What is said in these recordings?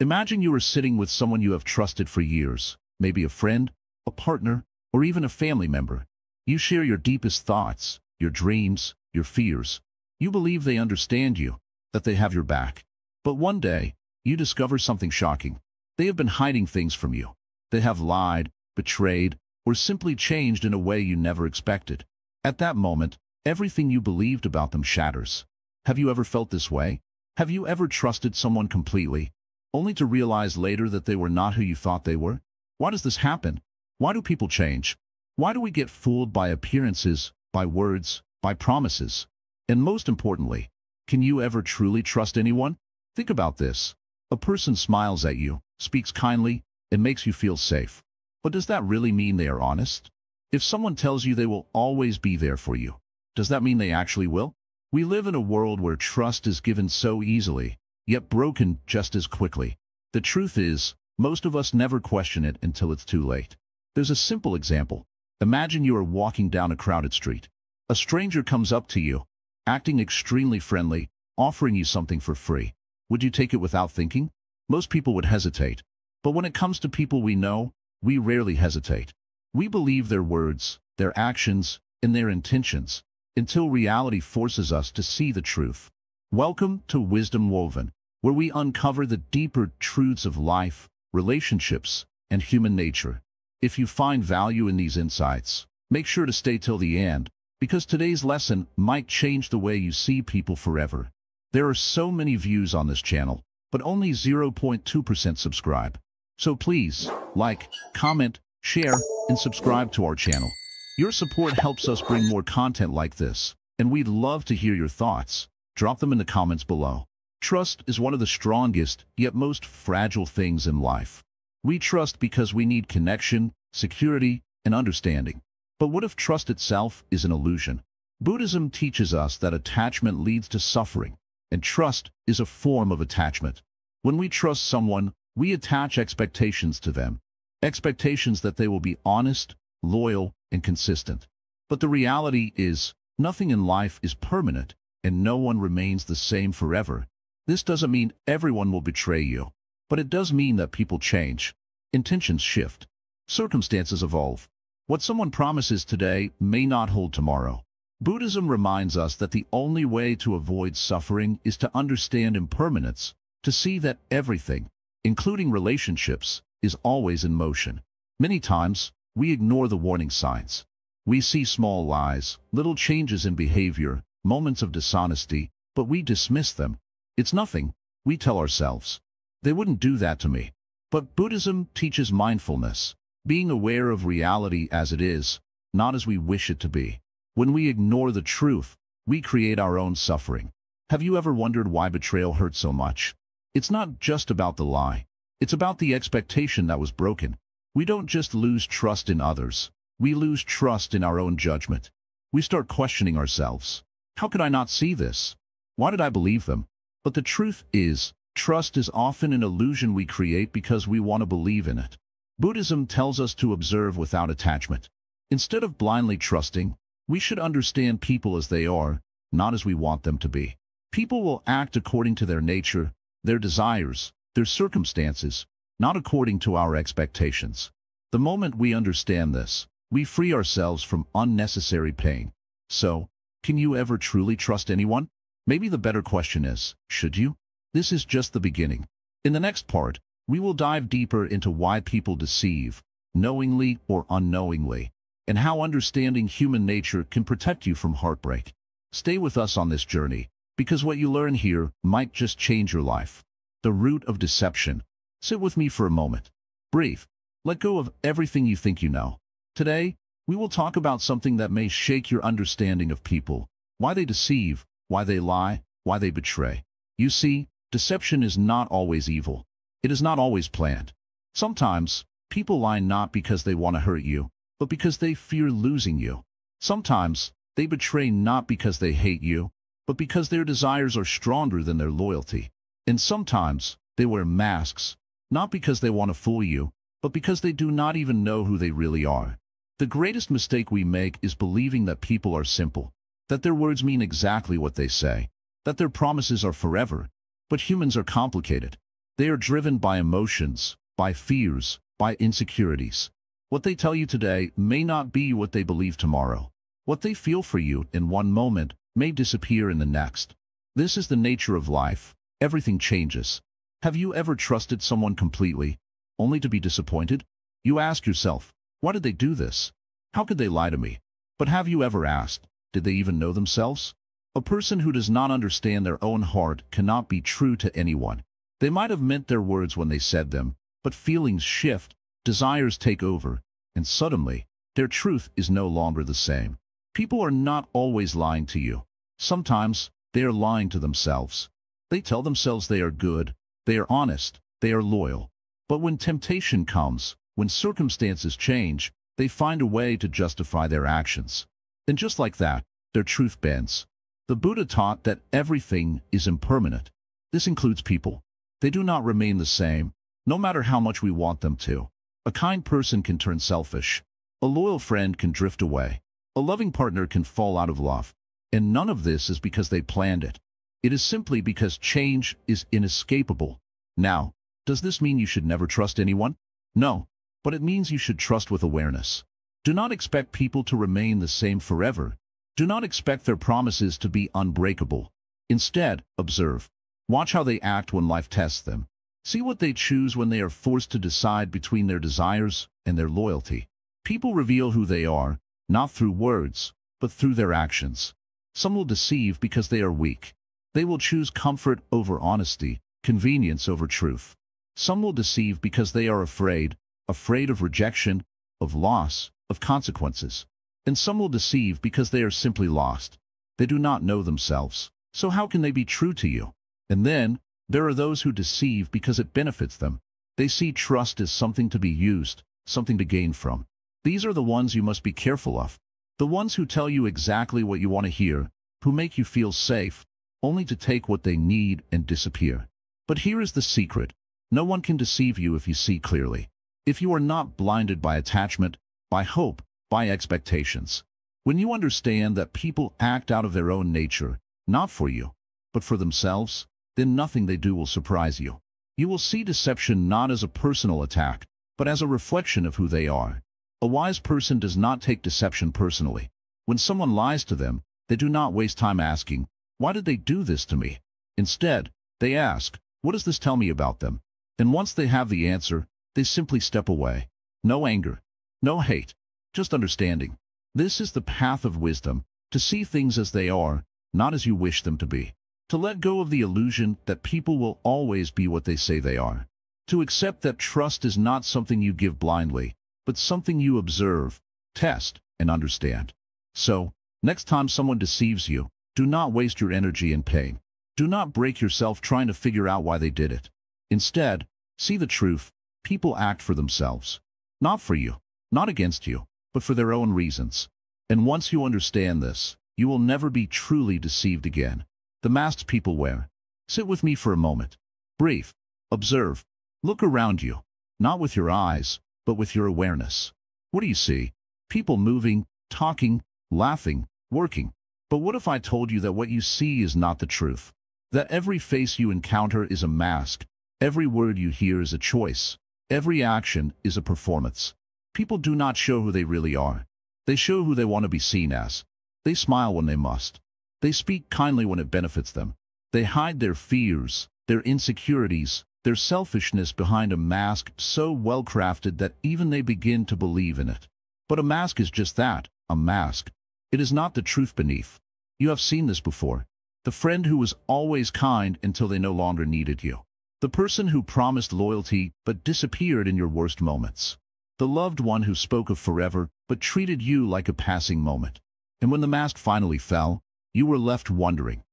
Imagine you are sitting with someone you have trusted for years, maybe a friend, a partner, or even a family member. You share your deepest thoughts, your dreams, your fears. You believe they understand you, that they have your back. But one day, you discover something shocking. They have been hiding things from you. They have lied, betrayed, or simply changed in a way you never expected. At that moment, everything you believed about them shatters. Have you ever felt this way? Have you ever trusted someone completely, only to realize later that they were not who you thought they were? Why does this happen? Why do people change? Why do we get fooled by appearances, by words, by promises? And most importantly, can you ever truly trust anyone? Think about this. A person smiles at you, speaks kindly, and makes you feel safe. But does that really mean they are honest? If someone tells you they will always be there for you, does that mean they actually will? We live in a world where trust is given so easily, yet broken just as quickly. The truth is, most of us never question it until it's too late. There's a simple example. Imagine you are walking down a crowded street. A stranger comes up to you, acting extremely friendly, offering you something for free. Would you take it without thinking? Most people would hesitate. But when it comes to people we know, we rarely hesitate. We believe their words, their actions, and their intentions, until reality forces us to see the truth. Welcome to Wisdom Woven, where we uncover the deeper truths of life, relationships, and human nature. If you find value in these insights, make sure to stay till the end, because today's lesson might change the way you see people forever. There are so many views on this channel, but only 0.2% subscribe. So please, like, comment, share, and subscribe to our channel. Your support helps us bring more content like this, and we'd love to hear your thoughts. Drop them in the comments below. Trust is one of the strongest, yet most fragile things in life. We trust because we need connection, security, and understanding. But what if trust itself is an illusion? Buddhism teaches us that attachment leads to suffering, and trust is a form of attachment. When we trust someone, we attach expectations to them, expectations that they will be honest, loyal, and consistent. But the reality is, nothing in life is permanent, and no one remains the same forever. This doesn't mean everyone will betray you, but it does mean that people change. Intentions shift. Circumstances evolve. What someone promises today may not hold tomorrow. Buddhism reminds us that the only way to avoid suffering is to understand impermanence, to see that everything, including relationships, is always in motion. Many times, we ignore the warning signs. We see small lies, little changes in behavior, moments of dishonesty, but we dismiss them. It's nothing, we tell ourselves. They wouldn't do that to me. But Buddhism teaches mindfulness, being aware of reality as it is, not as we wish it to be. When we ignore the truth, we create our own suffering. Have you ever wondered why betrayal hurts so much? It's not just about the lie. It's about the expectation that was broken. We don't just lose trust in others. We lose trust in our own judgment. We start questioning ourselves. How could I not see this? Why did I believe them? But the truth is, trust is often an illusion we create because we want to believe in it. Buddhism tells us to observe without attachment. Instead of blindly trusting, we should understand people as they are, not as we want them to be. People will act according to their nature, their desires, their circumstances, not according to our expectations. The moment we understand this, we free ourselves from unnecessary pain. So, can you ever truly trust anyone? Maybe the better question is, should you? This is just the beginning. In the next part, we will dive deeper into why people deceive, knowingly or unknowingly, and how understanding human nature can protect you from heartbreak. Stay with us on this journey, because what you learn here might just change your life. The root of deception. Sit with me for a moment. Breathe. Let go of everything you think you know. Today, we will talk about something that may shake your understanding of people, why they deceive, why they lie, why they betray. You see, deception is not always evil. It is not always planned. Sometimes, people lie not because they want to hurt you, but because they fear losing you. Sometimes, they betray not because they hate you, but because their desires are stronger than their loyalty. And sometimes, they wear masks, not because they want to fool you, but because they do not even know who they really are. The greatest mistake we make is believing that people are simple, that their words mean exactly what they say, that their promises are forever. But humans are complicated. They are driven by emotions, by fears, by insecurities. What they tell you today may not be what they believe tomorrow. What they feel for you in one moment may disappear in the next. This is the nature of life. Everything changes. Have you ever trusted someone completely, only to be disappointed? You ask yourself, why did they do this? How could they lie to me? But have you ever asked, did they even know themselves? A person who does not understand their own heart cannot be true to anyone. They might have meant their words when they said them, but feelings shift, desires take over, and suddenly, their truth is no longer the same. People are not always lying to you. Sometimes, they are lying to themselves. They tell themselves they are good, they are honest, they are loyal. But when temptation comes, when circumstances change, they find a way to justify their actions. And just like that, their truth bends. The Buddha taught that everything is impermanent. This includes people. They do not remain the same, no matter how much we want them to. A kind person can turn selfish. A loyal friend can drift away. A loving partner can fall out of love. And none of this is because they planned it. It is simply because change is inescapable. Now, does this mean you should never trust anyone? No, but it means you should trust with awareness. Do not expect people to remain the same forever. Do not expect their promises to be unbreakable. Instead, observe. Watch how they act when life tests them. See what they choose when they are forced to decide between their desires and their loyalty. People reveal who they are, not through words, but through their actions. Some will deceive because they are weak. They will choose comfort over honesty, convenience over truth. Some will deceive because they are afraid of rejection, of loss, of consequences. And some will deceive because they are simply lost. They do not know themselves. So how can they be true to you? And then, there are those who deceive because it benefits them. They see trust as something to be used, something to gain from. These are the ones you must be careful of. The ones who tell you exactly what you want to hear, who make you feel safe, only to take what they need and disappear. But here is the secret. No one can deceive you if you see clearly. If you are not blinded by attachment, by hope, by expectations. When you understand that people act out of their own nature, not for you, but for themselves, then nothing they do will surprise you. You will see deception not as a personal attack, but as a reflection of who they are. A wise person does not take deception personally. When someone lies to them, they do not waste time asking, why did they do this to me? Instead, they ask, what does this tell me about them? And once they have the answer, they simply step away. No anger, no hate, just understanding. This is the path of wisdom, to see things as they are, not as you wish them to be. To let go of the illusion that people will always be what they say they are. To accept that trust is not something you give blindly, but something you observe, test, and understand. So, next time someone deceives you, do not waste your energy in pain. Do not break yourself trying to figure out why they did it. Instead, see the truth. People act for themselves. Not for you, not against you, but for their own reasons. And once you understand this, you will never be truly deceived again. The masks people wear. Sit with me for a moment. Breathe. Observe. Look around you. Not with your eyes, but with your awareness. What do you see? People moving, talking, laughing, working. But what if I told you that what you see is not the truth? That every face you encounter is a mask. Every word you hear is a choice. Every action is a performance. People do not show who they really are. They show who they want to be seen as. They smile when they must. They speak kindly when it benefits them. They hide their fears, their insecurities, their selfishness behind a mask so well-crafted that even they begin to believe in it. But a mask is just that, a mask. It is not the truth beneath. You have seen this before. The friend who was always kind until they no longer needed you. The person who promised loyalty but disappeared in your worst moments. The loved one who spoke of forever but treated you like a passing moment. And when the mask finally fell, you were left wondering.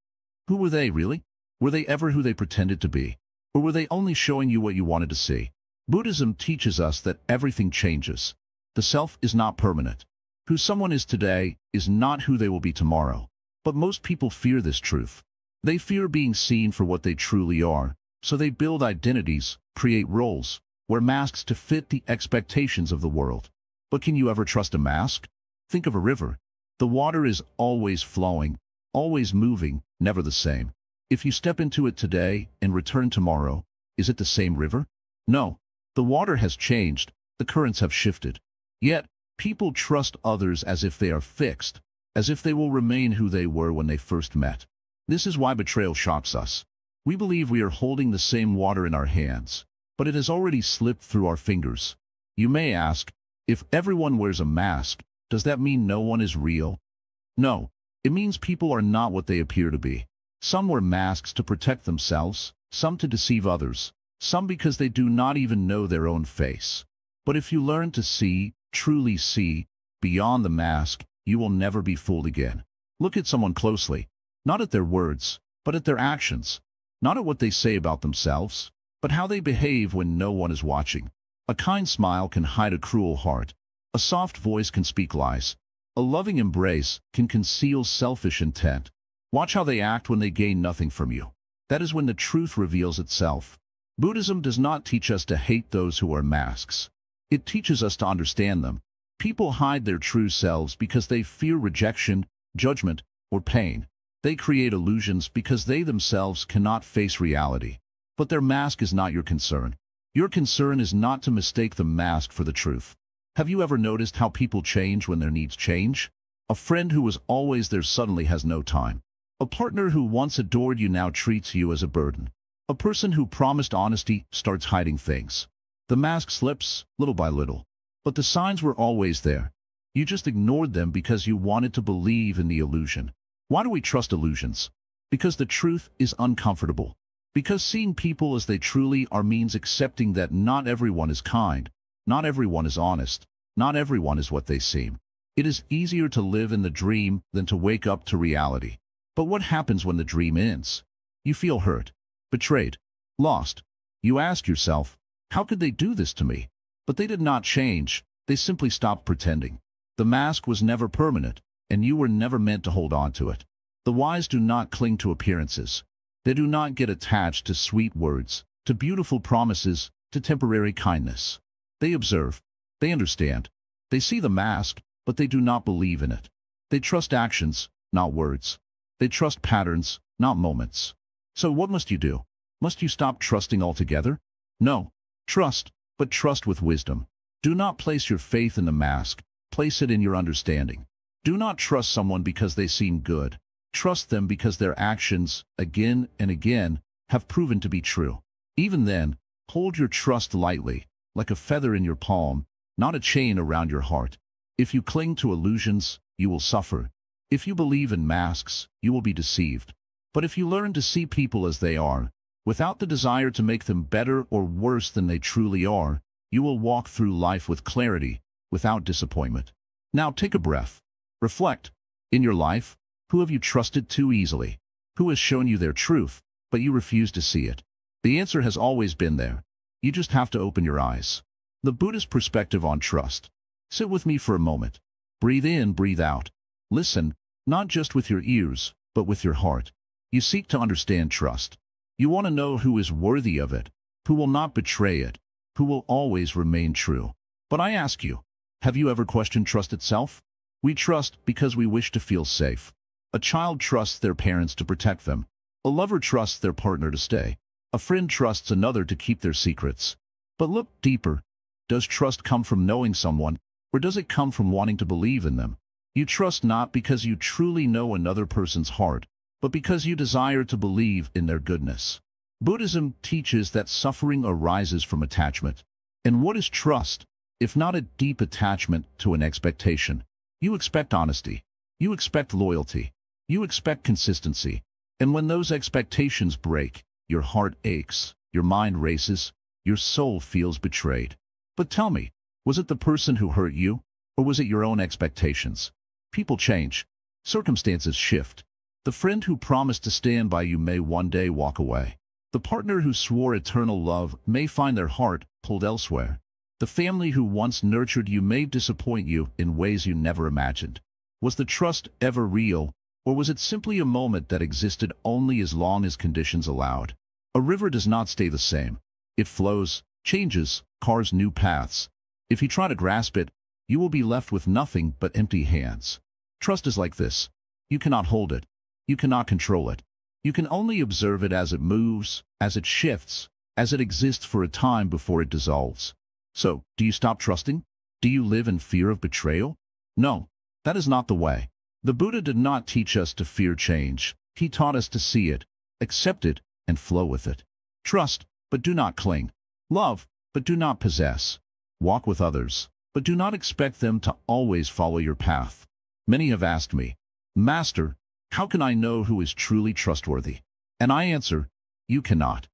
Who were they really? Were they ever who they pretended to be? Or were they only showing you what you wanted to see? Buddhism teaches us that everything changes. The self is not permanent. Who someone is today is not who they will be tomorrow. But most people fear this truth. They fear being seen for what they truly are, so they build identities, create roles, wear masks to fit the expectations of the world. But can you ever trust a mask? Think of a river. The water is always flowing, always moving, never the same. If you step into it today and return tomorrow, Is it the same river? No. The water has changed, the currents have shifted. Yet, people trust others as if they are fixed, as if they will remain who they were when they first met. This is why betrayal shocks us. We believe we are holding the same water in our hands, but it has already slipped through our fingers. You may ask, if everyone wears a mask, does that mean no one is real? No. It means people are not what they appear to be. Some wear masks to protect themselves, some to deceive others, some because they do not even know their own face. But if you learn to see, truly see, beyond the mask, you will never be fooled again. Look at someone closely, not at their words, but at their actions. Not at what they say about themselves, but how they behave when no one is watching. A kind smile can hide a cruel heart. A soft voice can speak lies. A loving embrace can conceal selfish intent. Watch how they act when they gain nothing from you. That is when the truth reveals itself. Buddhism does not teach us to hate those who wear masks. It teaches us to understand them. People hide their true selves because they fear rejection, judgment, or pain. They create illusions because they themselves cannot face reality. But their mask is not your concern. Your concern is not to mistake the mask for the truth. Have you ever noticed how people change when their needs change? A friend who was always there suddenly has no time. A partner who once adored you now treats you as a burden. A person who promised honesty starts hiding things. The mask slips, little by little. But the signs were always there. You just ignored them because you wanted to believe in the illusion. Why do we trust illusions? Because the truth is uncomfortable. Because seeing people as they truly are means accepting that not everyone is kind, not everyone is honest, not everyone is what they seem. It is easier to live in the dream than to wake up to reality. But what happens when the dream ends? You feel hurt, betrayed, lost. You ask yourself, how could they do this to me? But they did not change, they simply stopped pretending. The mask was never permanent, and you were never meant to hold on to it. The wise do not cling to appearances. They do not get attached to sweet words, to beautiful promises, to temporary kindness. They observe, they understand, they see the mask, but they do not believe in it. They trust actions, not words. They trust patterns, not moments. So what must you do? Must you stop trusting altogether? No. Trust, but trust with wisdom. Do not place your faith in the mask, place it in your understanding. Do not trust someone because they seem good. Trust them because their actions, again and again, have proven to be true. Even then, hold your trust lightly, like a feather in your palm, not a chain around your heart. If you cling to illusions, you will suffer. If you believe in masks, you will be deceived. But if you learn to see people as they are, without the desire to make them better or worse than they truly are, you will walk through life with clarity, without disappointment. Now take a breath. Reflect. In your life, who have you trusted too easily? Who has shown you their truth, but you refuse to see it? The answer has always been there. You just have to open your eyes. The Buddhist perspective on trust. Sit with me for a moment. Breathe in, breathe out. Listen, not just with your ears, but with your heart. You seek to understand trust. You want to know who is worthy of it, who will not betray it, who will always remain true. But I ask you, have you ever questioned trust itself? We trust because we wish to feel safe. A child trusts their parents to protect them. A lover trusts their partner to stay. A friend trusts another to keep their secrets. But look deeper. Does trust come from knowing someone, or does it come from wanting to believe in them? You trust not because you truly know another person's heart, but because you desire to believe in their goodness. Buddhism teaches that suffering arises from attachment. And what is trust, if not a deep attachment to an expectation? You expect honesty. You expect loyalty. You expect consistency. And when those expectations break, your heart aches, your mind races, your soul feels betrayed. But tell me, was it the person who hurt you, or was it your own expectations? People change. Circumstances shift. The friend who promised to stand by you may one day walk away. The partner who swore eternal love may find their heart pulled elsewhere. The family who once nurtured you may disappoint you in ways you never imagined. Was the trust ever real, or was it simply a moment that existed only as long as conditions allowed? A river does not stay the same. It flows, changes, carves new paths. If you try to grasp it, you will be left with nothing but empty hands. Trust is like this. You cannot hold it. You cannot control it. You can only observe it as it moves, as it shifts, as it exists for a time before it dissolves. So, do you stop trusting? Do you live in fear of betrayal? No, that is not the way. The Buddha did not teach us to fear change. He taught us to see it, accept it, and flow with it. Trust, but do not cling. Love, but do not possess. Walk with others, but do not expect them to always follow your path. Many have asked me, Master, how can I know who is truly trustworthy? And I answer, you cannot.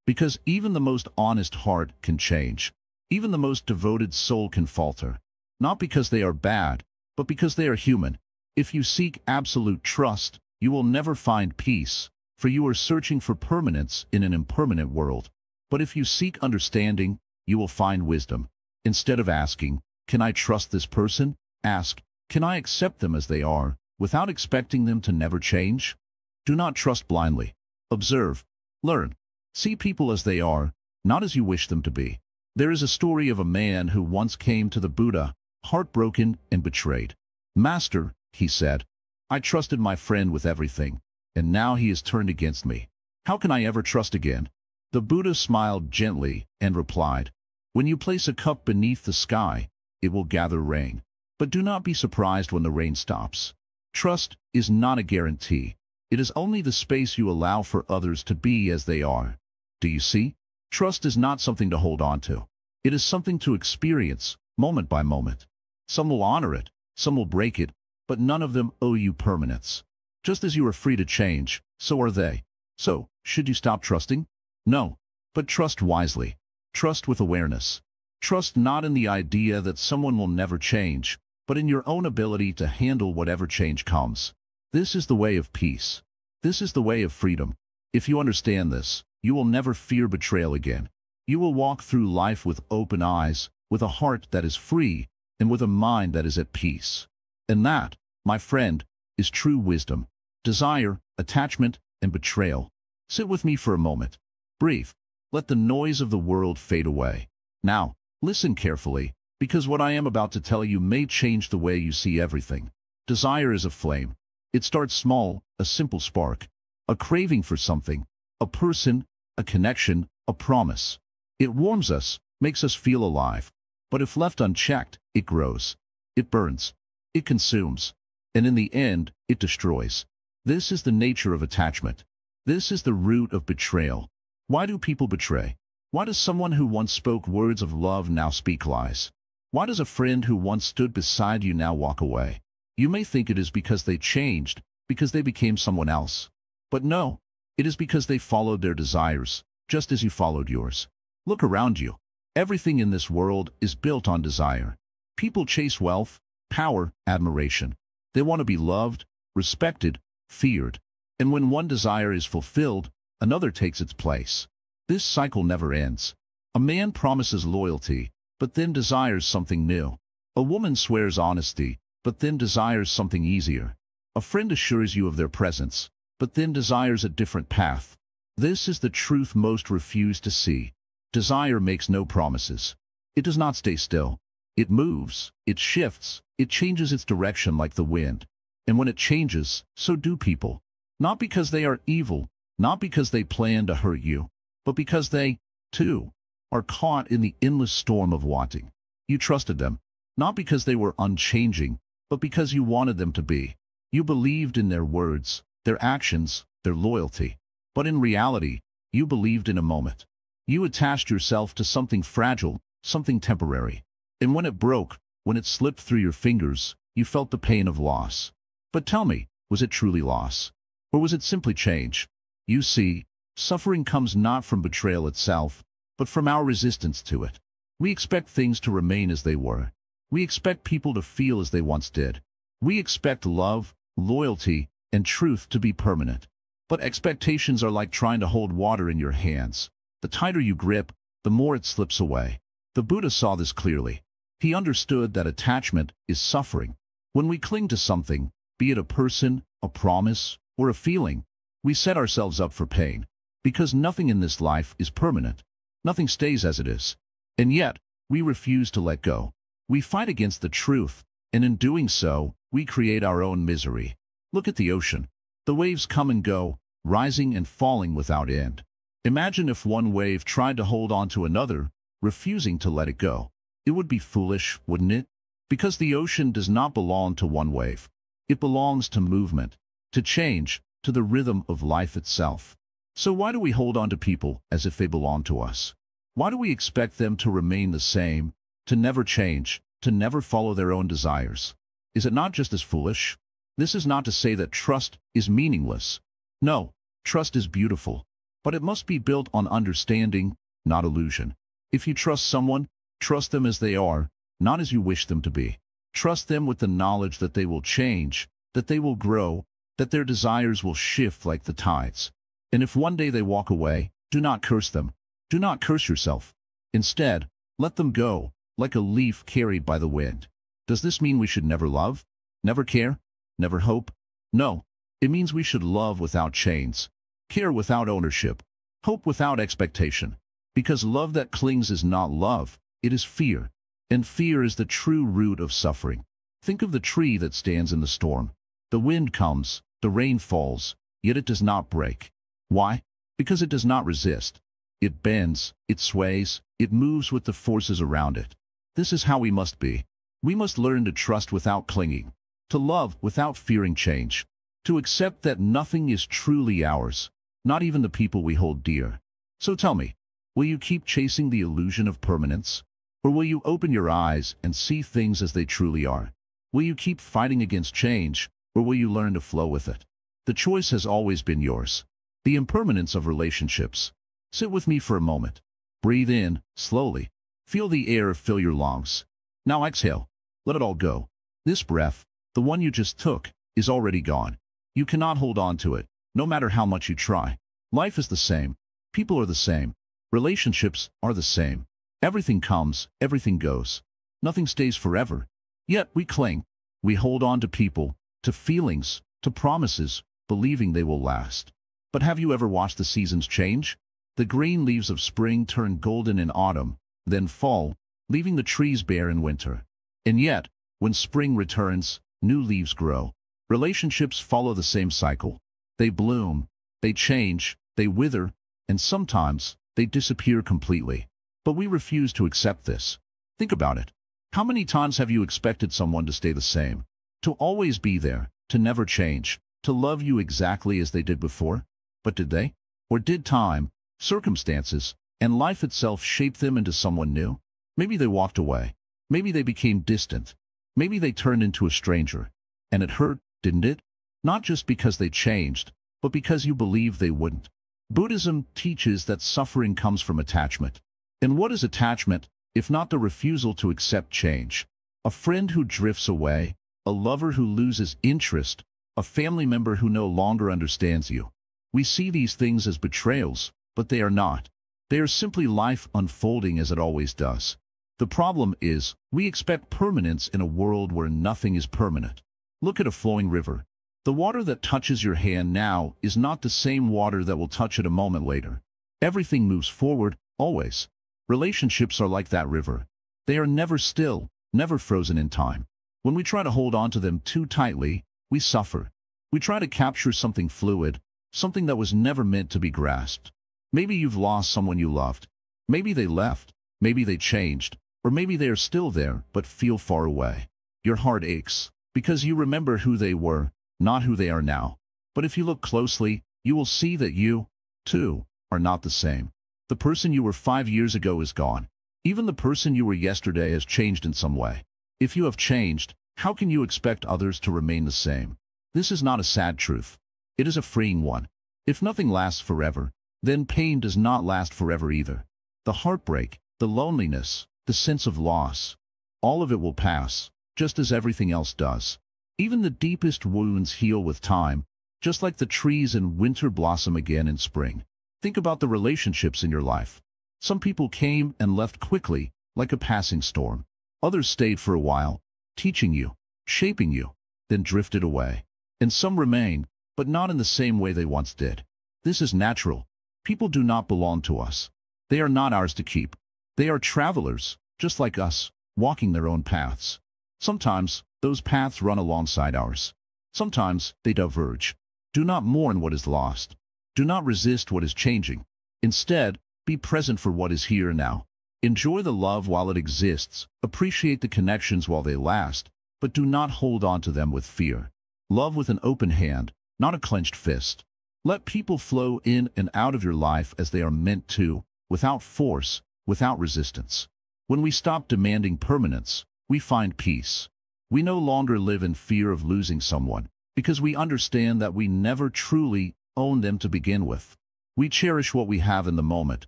Because even the most honest heart can change. Even the most devoted soul can falter. Not because they are bad, but because they are human. If you seek absolute trust, you will never find peace, for you are searching for permanence in an impermanent world. But if you seek understanding, you will find wisdom. Instead of asking, can I trust this person? Ask, can I accept them as they are, without expecting them to never change? Do not trust blindly. Observe, learn, see people as they are, not as you wish them to be. There is a story of a man who once came to the Buddha, heartbroken and betrayed. Master, he said, I trusted my friend with everything, and now he has turned against me. How can I ever trust again? The Buddha smiled gently and replied, when you place a cup beneath the sky, it will gather rain. But do not be surprised when the rain stops. Trust is not a guarantee. It is only the space you allow for others to be as they are. Do you see? Trust is not something to hold on to. It is something to experience, moment by moment. Some will honor it, some will break it, but none of them owe you permanence. Just as you are free to change, so are they. So, should you stop trusting? No, but trust wisely. Trust with awareness. Trust not in the idea that someone will never change, but in your own ability to handle whatever change comes. This is the way of peace. This is the way of freedom. If you understand this, you will never fear betrayal again. You will walk through life with open eyes, with a heart that is free, and with a mind that is at peace. And that, my friend, is true wisdom. Desire, attachment, and betrayal. Sit with me for a moment. Breathe. Let the noise of the world fade away. Now, listen carefully, because what I am about to tell you may change the way you see everything. Desire is a flame. It starts small, a simple spark, a craving for something, a person, a connection, a promise. It warms us, makes us feel alive. But if left unchecked, it grows. It burns. It consumes. And in the end, it destroys. This is the nature of attachment. This is the root of betrayal. Why do people betray? Why does someone who once spoke words of love now speak lies? Why does a friend who once stood beside you now walk away? You may think it is because they changed, because they became someone else. But no, it is because they followed their desires, just as you followed yours. Look around you. Everything in this world is built on desire. People chase wealth, power, admiration. They want to be loved, respected, feared. And when one desire is fulfilled, another takes its place. This cycle never ends. A man promises loyalty, but then desires something new. A woman swears honesty, but then desires something easier. A friend assures you of their presence, but then desires a different path. This is the truth most refuse to see. Desire makes no promises. It does not stay still. It moves, it shifts, it changes its direction like the wind. And when it changes, so do people. Not because they are evil, not because they plan to hurt you, but because they, too, are caught in the endless storm of wanting. You trusted them, not because they were unchanging, but because you wanted them to be. You believed in their words, their actions, their loyalty. But in reality, you believed in a moment. You attached yourself to something fragile, something temporary. And when it broke, when it slipped through your fingers, you felt the pain of loss. But tell me, was it truly loss? Or was it simply change? You see, suffering comes not from betrayal itself, but from our resistance to it. We expect things to remain as they were. We expect people to feel as they once did. We expect love, loyalty, and truth to be permanent. But expectations are like trying to hold water in your hands. The tighter you grip, the more it slips away. The Buddha saw this clearly. He understood that attachment is suffering. When we cling to something, be it a person, a promise, or a feeling, we set ourselves up for pain. Because nothing in this life is permanent. Nothing stays as it is. And yet, we refuse to let go. We fight against the truth, and in doing so, we create our own misery. Look at the ocean. The waves come and go, rising and falling without end. Imagine if one wave tried to hold on to another, refusing to let it go. It would be foolish, wouldn't it? Because the ocean does not belong to one wave. It belongs to movement, to change, to the rhythm of life itself. So why do we hold on to people as if they belong to us? Why do we expect them to remain the same, to never change, to never follow their own desires? Is it not just as foolish? This is not to say that trust is meaningless. No, trust is beautiful, but it must be built on understanding, not illusion. If you trust someone, trust them as they are, not as you wish them to be. Trust them with the knowledge that they will change, that they will grow, that their desires will shift like the tides. And if one day they walk away, do not curse them. Do not curse yourself. Instead, let them go, like a leaf carried by the wind. Does this mean we should never love? Never care? Never hope? No. It means we should love without chains, care without ownership, hope without expectation. Because love that clings is not love, it is fear. And fear is the true root of suffering. Think of the tree that stands in the storm. The wind comes, the rain falls, yet it does not break. Why? Because it does not resist. It bends, it sways, it moves with the forces around it. This is how we must be. We must learn to trust without clinging, to love without fearing change, to accept that nothing is truly ours, not even the people we hold dear. So tell me, will you keep chasing the illusion of permanence? Or will you open your eyes and see things as they truly are? Will you keep fighting against change, or will you learn to flow with it? The choice has always been yours. The impermanence of relationships. Sit with me for a moment. Breathe in, slowly. Feel the air fill your lungs. Now exhale. Let it all go. This breath, the one you just took, is already gone. You cannot hold on to it, no matter how much you try. Life is the same. People are the same. Relationships are the same. Everything comes, everything goes. Nothing stays forever. Yet we cling. We hold on to people, to feelings, to promises, believing they will last. But have you ever watched the seasons change? The green leaves of spring turn golden in autumn, then fall, leaving the trees bare in winter. And yet, when spring returns, new leaves grow. Relationships follow the same cycle. They bloom, they change, they wither, and sometimes they disappear completely. But we refuse to accept this. Think about it. How many times have you expected someone to stay the same? To always be there, to never change, to love you exactly as they did before? But did they? Or did time, circumstances, and life itself shape them into someone new? Maybe they walked away. Maybe they became distant. Maybe they turned into a stranger. And it hurt, didn't it? Not just because they changed, but because you believed they wouldn't. Buddhism teaches that suffering comes from attachment. And what is attachment, if not the refusal to accept change? A friend who drifts away, a lover who loses interest, a family member who no longer understands you. We see these things as betrayals, but they are not. They are simply life unfolding as it always does. The problem is, we expect permanence in a world where nothing is permanent. Look at a flowing river. The water that touches your hand now is not the same water that will touch it a moment later. Everything moves forward, always. Relationships are like that river. They are never still, never frozen in time. When we try to hold on to them too tightly, we suffer. We try to capture something fluid, something that was never meant to be grasped. Maybe you've lost someone you loved. Maybe they left. Maybe they changed. Or maybe they are still there, but feel far away. Your heart aches, because you remember who they were, not who they are now. But if you look closely, you will see that you, too, are not the same. The person you were 5 years ago is gone. Even the person you were yesterday has changed in some way. If you have changed, how can you expect others to remain the same? This is not a sad truth. It is a freeing one. If nothing lasts forever, then pain does not last forever either. The heartbreak, the loneliness, the sense of loss, all of it will pass, just as everything else does. Even the deepest wounds heal with time, just like the trees in winter blossom again in spring. Think about the relationships in your life. Some people came and left quickly, like a passing storm. Others stayed for a while, teaching you, shaping you, then drifted away. And some remain, but not in the same way they once did. This is natural. People do not belong to us. They are not ours to keep. They are travelers, just like us, walking their own paths. Sometimes, those paths run alongside ours. Sometimes, they diverge. Do not mourn what is lost. Do not resist what is changing. Instead, be present for what is here now. Enjoy the love while it exists, appreciate the connections while they last, but do not hold on to them with fear. Love with an open hand, not a clenched fist. Let people flow in and out of your life as they are meant to, without force, without resistance. When we stop demanding permanence, we find peace. We no longer live in fear of losing someone, because we understand that we never truly own them to begin with. We cherish what we have in the moment,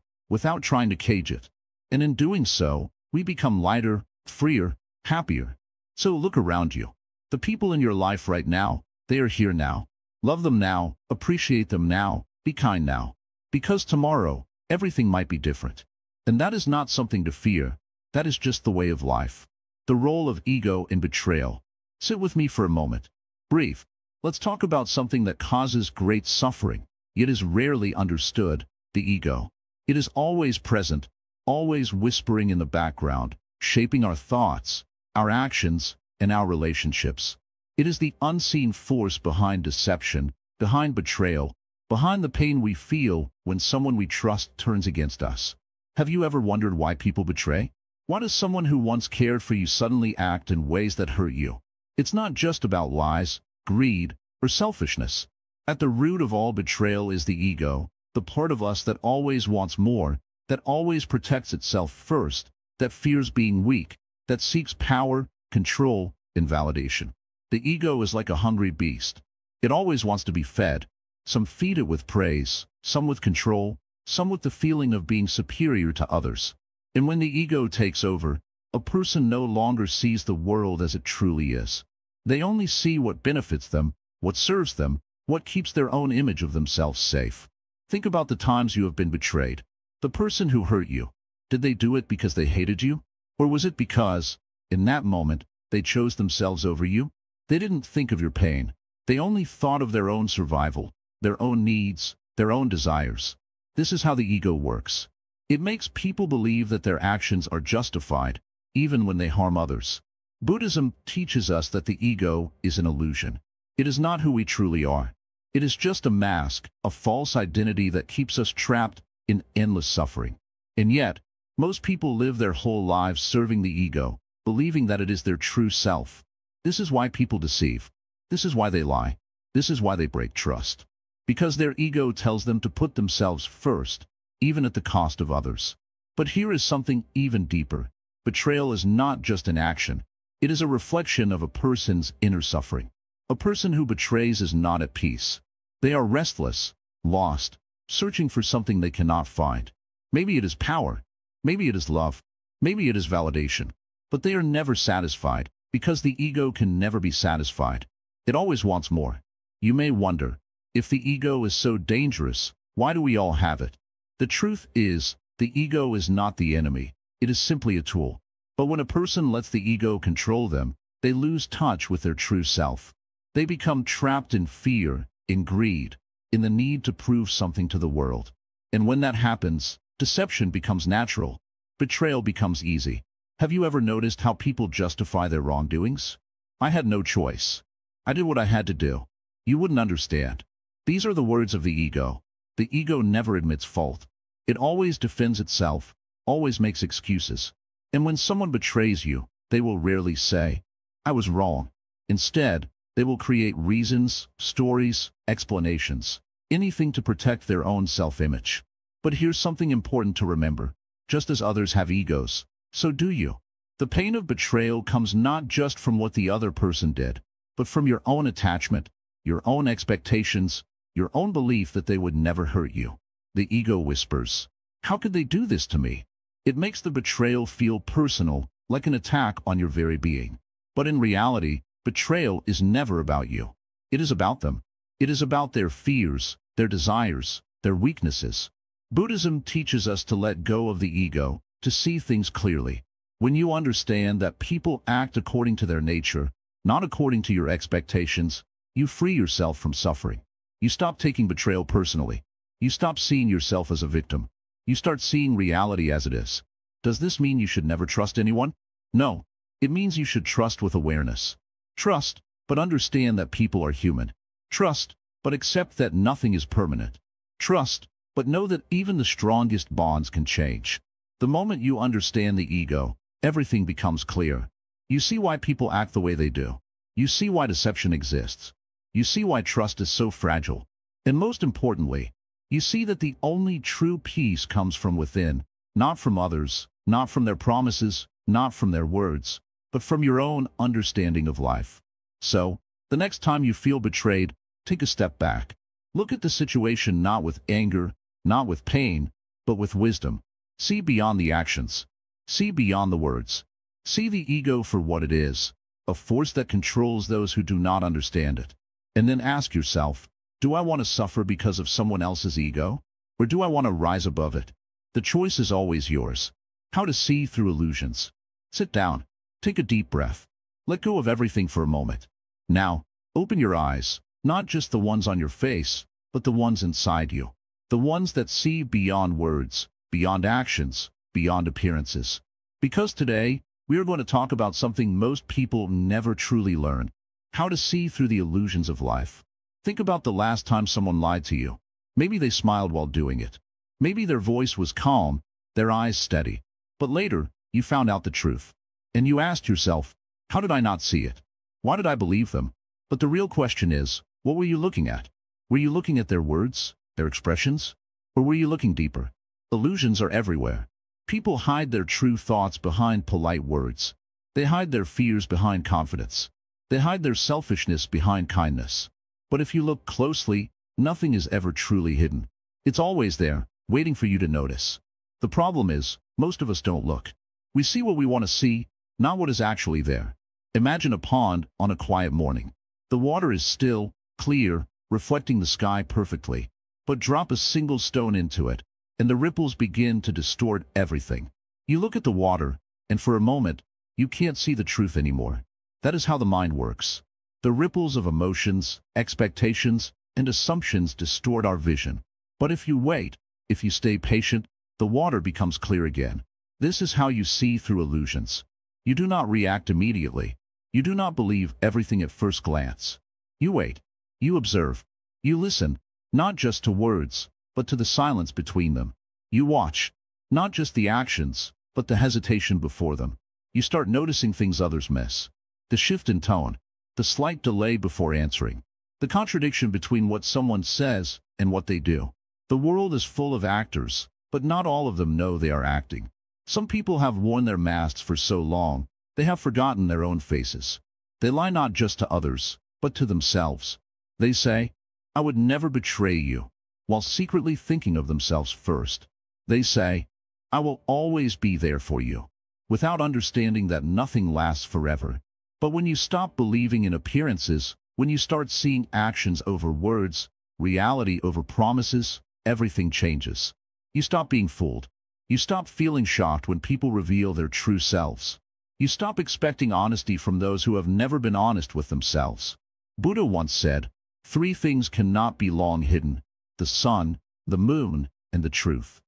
without trying to cage it. And in doing so, we become lighter, freer, happier. So look around you. The people in your life right now, they are here now. Love them now, appreciate them now, be kind now. Because tomorrow, everything might be different. And that is not something to fear, that is just the way of life. The role of ego in betrayal. Sit with me for a moment. Brief. Let's talk about something that causes great suffering, yet is rarely understood, the ego. It is always present, always whispering in the background, shaping our thoughts, our actions, and our relationships. It is the unseen force behind deception, behind betrayal, behind the pain we feel when someone we trust turns against us. Have you ever wondered why people betray? Why does someone who once cared for you suddenly act in ways that hurt you? It's not just about lies, greed, or selfishness. At the root of all betrayal is the ego, the part of us that always wants more, that always protects itself first, that fears being weak, that seeks power, control, and validation. The ego is like a hungry beast. It always wants to be fed. Some feed it with praise, some with control, some with the feeling of being superior to others. And when the ego takes over, a person no longer sees the world as it truly is. They only see what benefits them, what serves them, what keeps their own image of themselves safe. Think about the times you have been betrayed. The person who hurt you, did they do it because they hated you? Or was it because, in that moment, they chose themselves over you? They didn't think of your pain. They only thought of their own survival, their own needs, their own desires. This is how the ego works. It makes people believe that their actions are justified, even when they harm others. Buddhism teaches us that the ego is an illusion. It is not who we truly are. It is just a mask, a false identity that keeps us trapped in endless suffering. And yet, most people live their whole lives serving the ego, believing that it is their true self. This is why people deceive. This is why they lie. This is why they break trust. Because their ego tells them to put themselves first, even at the cost of others. But here is something even deeper. Betrayal is not just an action. It is a reflection of a person's inner suffering. A person who betrays is not at peace. They are restless, lost, searching for something they cannot find. Maybe it is power. Maybe it is love. Maybe it is validation. But they are never satisfied, because the ego can never be satisfied. It always wants more. You may wonder, if the ego is so dangerous, why do we all have it? The truth is, the ego is not the enemy. It is simply a tool. But when a person lets the ego control them, they lose touch with their true self. They become trapped in fear, in greed, in the need to prove something to the world. And when that happens, deception becomes natural. Betrayal becomes easy. Have you ever noticed how people justify their wrongdoings? I had no choice. I did what I had to do. You wouldn't understand. These are the words of the ego. The ego never admits fault. It always defends itself, always makes excuses. And when someone betrays you, they will rarely say, "I was wrong." Instead, they will create reasons, stories, explanations, anything to protect their own self-image. But here's something important to remember. Just as others have egos, so do you. The pain of betrayal comes not just from what the other person did, but from your own attachment, your own expectations, your own belief that they would never hurt you. The ego whispers, "How could they do this to me?" It makes the betrayal feel personal, like an attack on your very being. But in reality, betrayal is never about you. It is about them. It is about their fears, their desires, their weaknesses. Buddhism teaches us to let go of the ego, to see things clearly. When you understand that people act according to their nature, not according to your expectations, you free yourself from suffering. You stop taking betrayal personally. You stop seeing yourself as a victim. You start seeing reality as it is. Does this mean you should never trust anyone? No. It means you should trust with awareness. Trust, but understand that people are human. Trust, but accept that nothing is permanent. Trust, but But know that even the strongest bonds can change. The moment you understand the ego, everything becomes clear. You see why people act the way they do. You see why deception exists. You see why trust is so fragile. And most importantly, you see that the only true peace comes from within, not from others, not from their promises, not from their words, but from your own understanding of life. So, the next time you feel betrayed, take a step back. Look at the situation not with anger, not with pain, but with wisdom. See beyond the actions. See beyond the words. See the ego for what it is, a force that controls those who do not understand it. And then ask yourself, do I want to suffer because of someone else's ego? Or do I want to rise above it? The choice is always yours. How to see through illusions. Sit down. Take a deep breath. Let go of everything for a moment. Now, open your eyes, not just the ones on your face, but the ones inside you. The ones that see beyond words, beyond actions, beyond appearances. Because today, we are going to talk about something most people never truly learn. How to see through the illusions of life. Think about the last time someone lied to you. Maybe they smiled while doing it. Maybe their voice was calm, their eyes steady. But later, you found out the truth. And you asked yourself, how did I not see it? Why did I believe them? But the real question is, what were you looking at? Were you looking at their words, their expressions? Or were you looking deeper? Illusions are everywhere. People hide their true thoughts behind polite words. They hide their fears behind confidence. They hide their selfishness behind kindness. But if you look closely, nothing is ever truly hidden. It's always there, waiting for you to notice. The problem is, most of us don't look. We see what we want to see, not what is actually there. Imagine a pond on a quiet morning. The water is still, clear, reflecting the sky perfectly. But drop a single stone into it, and the ripples begin to distort everything. You look at the water, and for a moment, you can't see the truth anymore. That is how the mind works. The ripples of emotions, expectations, and assumptions distort our vision. But if you wait, if you stay patient, the water becomes clear again. This is how you see through illusions. You do not react immediately. You do not believe everything at first glance. You wait. You observe. You listen, not just to words, but to the silence between them. You watch, not just the actions, but the hesitation before them. You start noticing things others miss. The shift in tone, the slight delay before answering, the contradiction between what someone says and what they do. The world is full of actors, but not all of them know they are acting. Some people have worn their masks for so long, they have forgotten their own faces. They lie not just to others, but to themselves. They say, I would never betray you, while secretly thinking of themselves first. They say, I will always be there for you, without understanding that nothing lasts forever. But when you stop believing in appearances, when you start seeing actions over words, reality over promises, everything changes. You stop being fooled. You stop feeling shocked when people reveal their true selves. You stop expecting honesty from those who have never been honest with themselves. Buddha once said, 3 things cannot be long hidden: the sun, the moon, and the truth.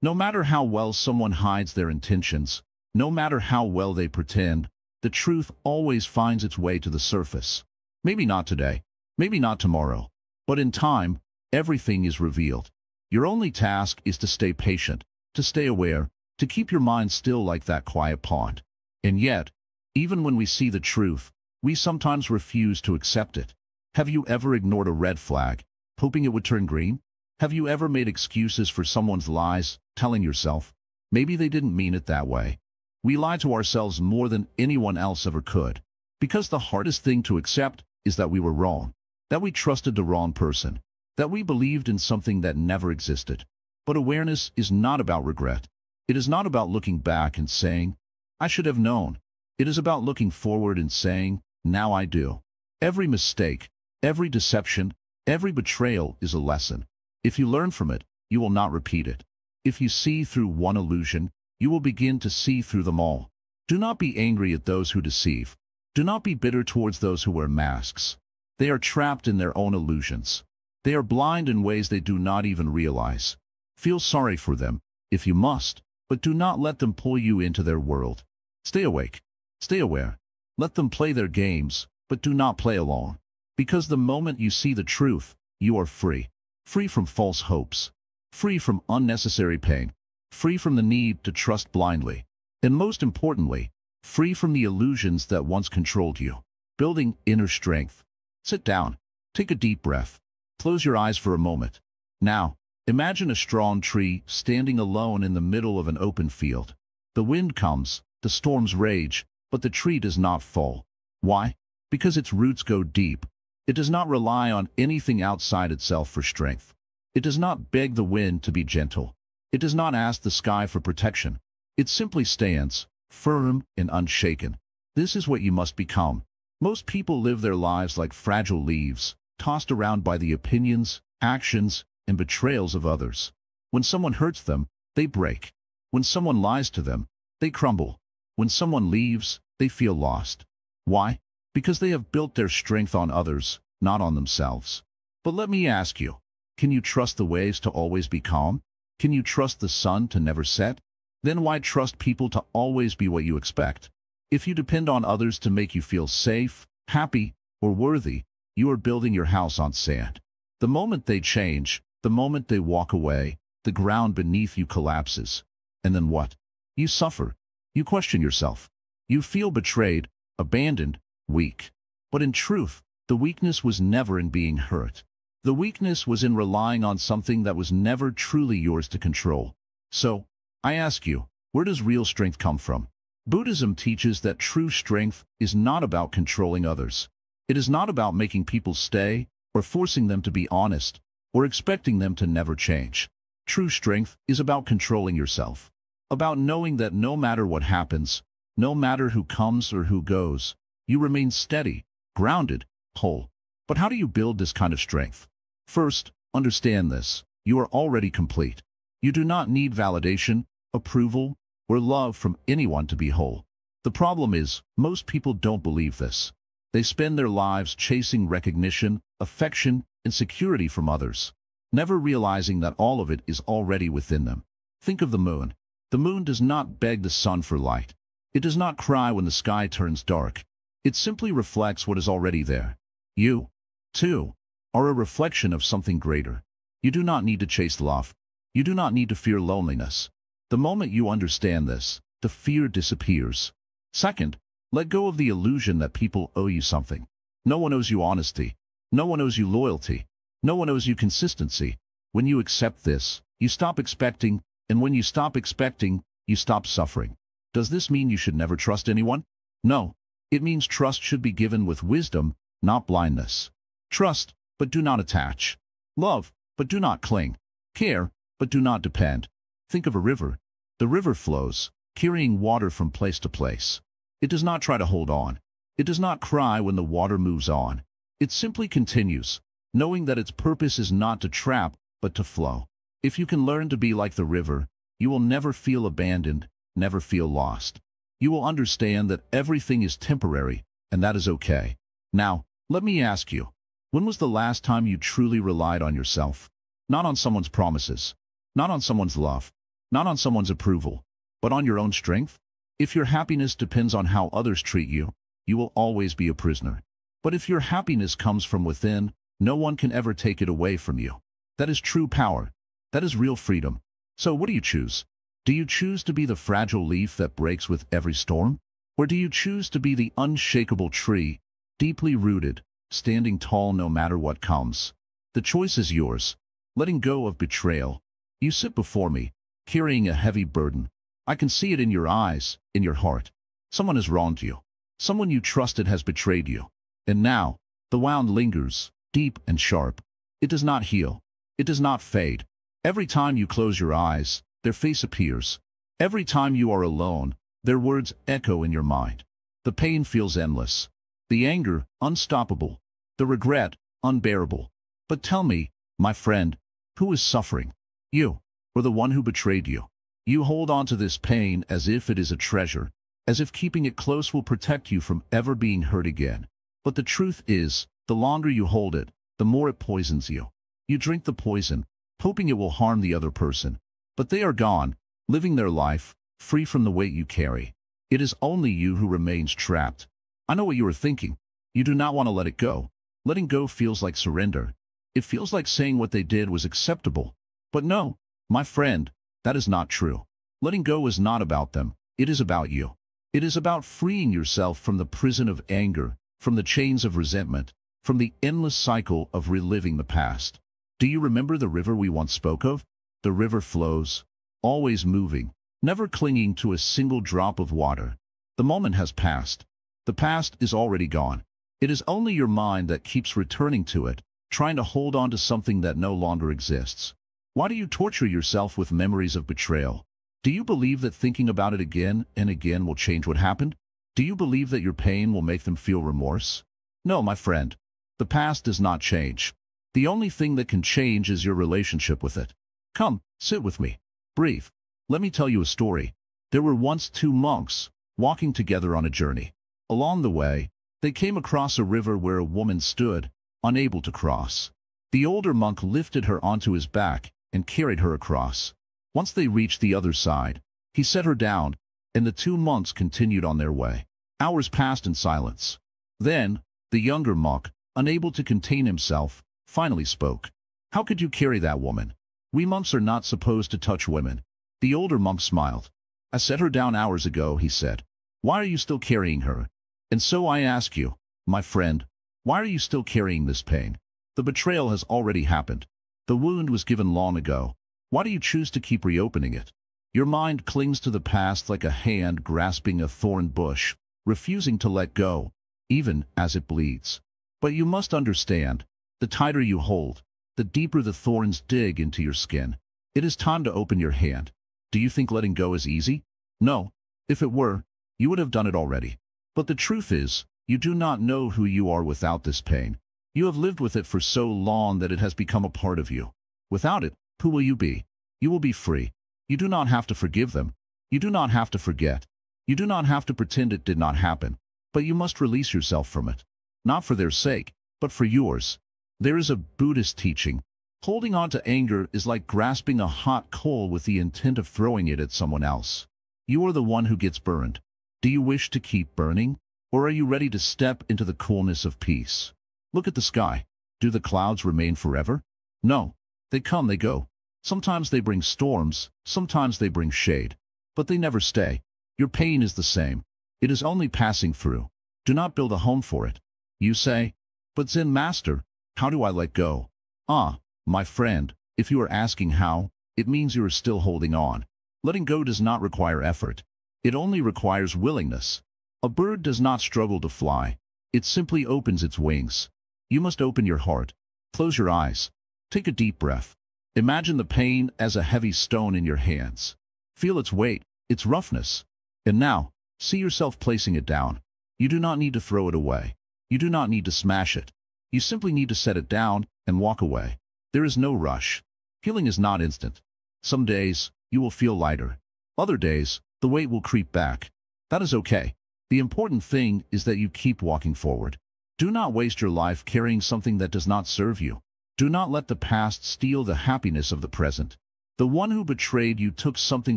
No matter how well someone hides their intentions, no matter how well they pretend, the truth always finds its way to the surface. Maybe not today, maybe not tomorrow, but in time, everything is revealed. Your only task is to stay patient, to stay aware, to keep your mind still like that quiet pond. And yet, even when we see the truth, we sometimes refuse to accept it. Have you ever ignored a red flag, hoping it would turn green? Have you ever made excuses for someone's lies, telling yourself, maybe they didn't mean it that way? We lie to ourselves more than anyone else ever could, because the hardest thing to accept is that we were wrong, that we trusted the wrong person, that we believed in something that never existed. But awareness is not about regret. It is not about looking back and saying, I should have known. It is about looking forward and saying, now I do. Every mistake, every deception, every betrayal is a lesson. If you learn from it, you will not repeat it. If you see through one illusion, you will begin to see through them all. Do not be angry at those who deceive. Do not be bitter towards those who wear masks. They are trapped in their own illusions. They are blind in ways they do not even realize. Feel sorry for them, if you must, but do not let them pull you into their world. Stay awake. Stay aware. Let them play their games, but do not play along. Because the moment you see the truth, you are free. Free from false hopes. free from unnecessary pain, free from the need to trust blindly, and most importantly, free from the illusions that once controlled you. Building inner strength. Sit down, take a deep breath, close your eyes for a moment. Now, imagine a strong tree standing alone in the middle of an open field. The wind comes, the storms rage, but the tree does not fall. Why? Because its roots go deep. It does not rely on anything outside itself for strength. It does not beg the wind to be gentle. It does not ask the sky for protection. It simply stands, firm and unshaken. This is what you must become. Most people live their lives like fragile leaves, tossed around by the opinions, actions, and betrayals of others. When someone hurts them, they break. When someone lies to them, they crumble. When someone leaves, they feel lost. Why? Because they have built their strength on others, not on themselves. But let me ask you, can you trust the waves to always be calm? Can you trust the sun to never set? Then why trust people to always be what you expect? If you depend on others to make you feel safe, happy, or worthy, you are building your house on sand. The moment they change, the moment they walk away, the ground beneath you collapses. And then what? You suffer. You question yourself. You feel betrayed, abandoned, weak. But in truth, the weakness was never in being hurt. The weakness was in relying on something that was never truly yours to control. So, I ask you, where does real strength come from? Buddhism teaches that true strength is not about controlling others. It is not about making people stay, or forcing them to be honest, or expecting them to never change. True strength is about controlling yourself. About knowing that no matter what happens, no matter who comes or who goes, you remain steady, grounded, whole. But how do you build this kind of strength? First, understand this. You are already complete. You do not need validation, approval, or love from anyone to be whole. The problem is, most people don't believe this. They spend their lives chasing recognition, affection, and security from others, never realizing that all of it is already within them. Think of the moon. The moon does not beg the sun for light. It does not cry when the sky turns dark. It simply reflects what is already there. You, too, are a reflection of something greater. You do not need to chase love. You do not need to fear loneliness. The moment you understand this, the fear disappears. Second, let go of the illusion that people owe you something. No one owes you honesty. No one owes you loyalty. No one owes you consistency. When you accept this, you stop expecting, and when you stop expecting, you stop suffering. Does this mean you should never trust anyone? No. It means trust should be given with wisdom, not blindness. Trust, but do not attach. Love, but do not cling. Care, but do not depend. Think of a river. The river flows, carrying water from place to place. It does not try to hold on. It does not cry when the water moves on. It simply continues, knowing that its purpose is not to trap, but to flow. If you can learn to be like the river, you will never feel abandoned, never feel lost. You will understand that everything is temporary, and that is okay. Now, let me ask you, when was the last time you truly relied on yourself? Not on someone's promises, not on someone's love, not on someone's approval, but on your own strength? If your happiness depends on how others treat you, you will always be a prisoner. But if your happiness comes from within, no one can ever take it away from you. That is true power. That is real freedom. So what do you choose? Do you choose to be the fragile leaf that breaks with every storm? Or do you choose to be the unshakable tree, deeply rooted, standing tall no matter what comes? The choice is yours. Letting go of betrayal. You sit before me, carrying a heavy burden. I can see it in your eyes, in your heart. Someone has wronged you. Someone you trusted has betrayed you. And now, the wound lingers, deep and sharp. It does not heal. It does not fade. Every time you close your eyes, their face appears. Every time you are alone, their words echo in your mind. The pain feels endless. The anger, unstoppable. The regret, unbearable. But tell me, my friend, who is suffering? You, or the one who betrayed you? You hold on to this pain as if it is a treasure, as if keeping it close will protect you from ever being hurt again. But the truth is, the longer you hold it, the more it poisons you. You drink the poison, hoping it will harm the other person. But they are gone, living their life, free from the weight you carry. It is only you who remains trapped. I know what you are thinking. You do not want to let it go. Letting go feels like surrender. It feels like saying what they did was acceptable. But no, my friend, that is not true. Letting go is not about them. It is about you. It is about freeing yourself from the prison of anger, from the chains of resentment, from the endless cycle of reliving the past. Do you remember the river we once spoke of? The river flows, always moving, never clinging to a single drop of water. The moment has passed. The past is already gone. It is only your mind that keeps returning to it, trying to hold on to something that no longer exists. Why do you torture yourself with memories of betrayal? Do you believe that thinking about it again and again will change what happened? Do you believe that your pain will make them feel remorse? No, my friend. The past does not change. The only thing that can change is your relationship with it. Come, sit with me. Breathe. Let me tell you a story. There were once two monks, walking together on a journey. Along the way, they came across a river where a woman stood, unable to cross. The older monk lifted her onto his back and carried her across. Once they reached the other side, he set her down, and the two monks continued on their way. Hours passed in silence. Then, the younger monk, unable to contain himself, finally spoke. "How could you carry that woman? We monks are not supposed to touch women." The older monk smiled. "I set her down hours ago," he said. "Why are you still carrying her? And so I ask you, my friend, why are you still carrying this pain? The betrayal has already happened. The wound was given long ago. Why do you choose to keep reopening it? Your mind clings to the past like a hand grasping a thorn bush, refusing to let go, even as it bleeds. But you must understand, the tighter you hold, the deeper the thorns dig into your skin. It is time to open your hand. Do you think letting go is easy? No. If it were, you would have done it already. But the truth is, you do not know who you are without this pain. You have lived with it for so long that it has become a part of you. Without it, who will you be? You will be free. You do not have to forgive them. You do not have to forget. You do not have to pretend it did not happen. But you must release yourself from it. Not for their sake, but for yours. There is a Buddhist teaching. Holding on to anger is like grasping a hot coal with the intent of throwing it at someone else. You are the one who gets burned. Do you wish to keep burning? Or are you ready to step into the coolness of peace? Look at the sky. Do the clouds remain forever? No. They come, they go. Sometimes they bring storms, sometimes they bring shade. But they never stay. Your pain is the same. It is only passing through. Do not build a home for it. You say, "But Zen Master, how do I let go?" Ah, my friend, if you are asking how, it means you are still holding on. Letting go does not require effort. It only requires willingness. A bird does not struggle to fly. It simply opens its wings. You must open your heart. Close your eyes. Take a deep breath. Imagine the pain as a heavy stone in your hands. Feel its weight, its roughness. And now, see yourself placing it down. You do not need to throw it away. You do not need to smash it. You simply need to set it down and walk away. There is no rush. Healing is not instant. Some days, you will feel lighter. Other days, the weight will creep back. That is okay. The important thing is that you keep walking forward. Do not waste your life carrying something that does not serve you. Do not let the past steal the happiness of the present. The one who betrayed you took something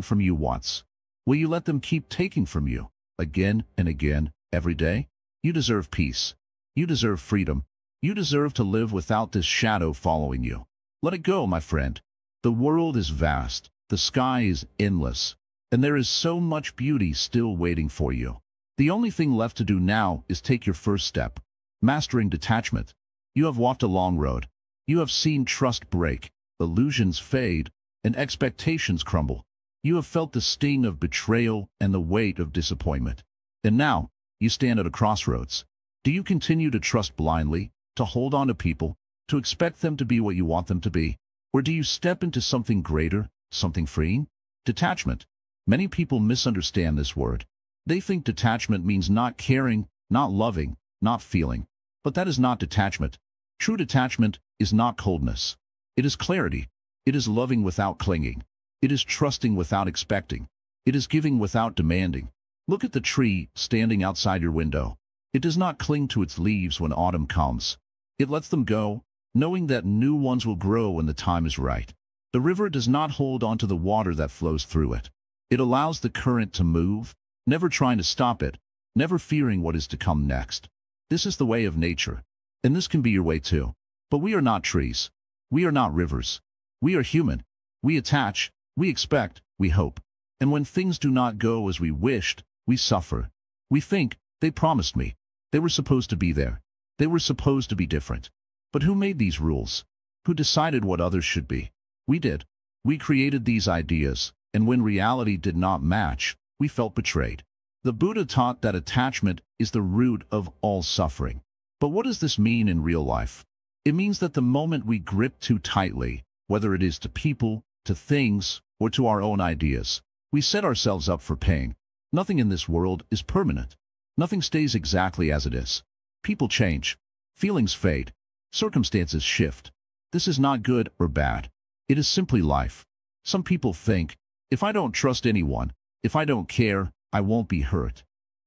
from you once. Will you let them keep taking from you, again and again, every day? You deserve peace. You deserve freedom. You deserve to live without this shadow following you. Let it go, my friend. The world is vast. The sky is endless. And there is so much beauty still waiting for you. The only thing left to do now is take your first step. Mastering detachment. You have walked a long road. You have seen trust break, illusions fade, and expectations crumble. You have felt the sting of betrayal and the weight of disappointment. And now, you stand at a crossroads. Do you continue to trust blindly, to hold on to people, to expect them to be what you want them to be? Or do you step into something greater, something freeing? Detachment. Many people misunderstand this word. They think detachment means not caring, not loving, not feeling. But that is not detachment. True detachment is not coldness. It is clarity. It is loving without clinging. It is trusting without expecting. It is giving without demanding. Look at the tree standing outside your window. It does not cling to its leaves when autumn comes. It lets them go, knowing that new ones will grow when the time is right. The river does not hold on to the water that flows through it. It allows the current to move, never trying to stop it, never fearing what is to come next. This is the way of nature, and this can be your way too. But we are not trees. We are not rivers. We are human. We attach, we expect, we hope. And when things do not go as we wished, we suffer. We think, they promised me. They were supposed to be there. They were supposed to be different. But who made these rules? Who decided what others should be? We did. We created these ideas, and when reality did not match, we felt betrayed. The Buddha taught that attachment is the root of all suffering. But what does this mean in real life? It means that the moment we grip too tightly, whether it is to people, to things, or to our own ideas, we set ourselves up for pain. Nothing in this world is permanent. Nothing stays exactly as it is. People change. Feelings fade. Circumstances shift. This is not good or bad. It is simply life. Some people think, if I don't trust anyone, if I don't care, I won't be hurt.